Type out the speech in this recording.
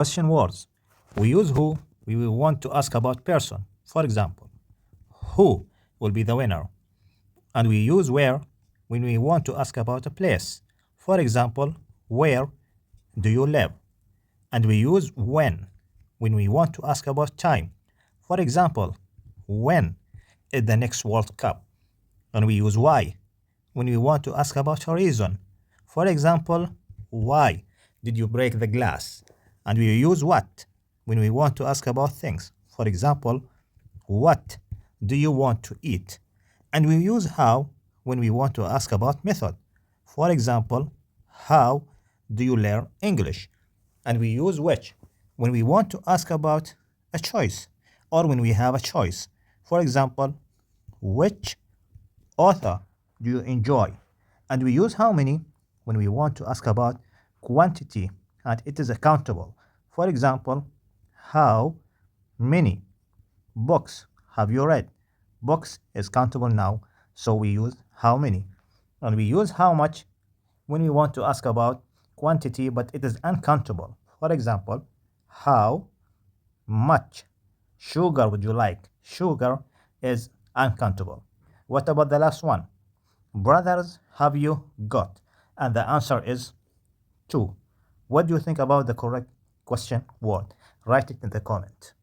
Question words. We use who we will want to ask about person. For example, who will be the winner? And we use where when we want to ask about a place. For example, where do you live? And we use when we want to ask about time. For example, when is the next World Cup? And we use why when we want to ask about a reason. For example, why did you break the glass? And we use what when we want to ask about things. For example, what do you want to eat? And we use how when we want to ask about method. For example, how do you learn English? And we use which when we want to ask about a choice or when we have a choice. For example, which author do you enjoy? And we use how many when we want to ask about quantity and it is accountable. For example, how many books have you read? Books is countable now, so we use how many. And we use how much when we want to ask about quantity but it is uncountable. For example, how much sugar would you like? Sugar is uncountable. What about the last one? Brothers have you got? And the answer is two. What do you think about the correct question word? Write it in the comment.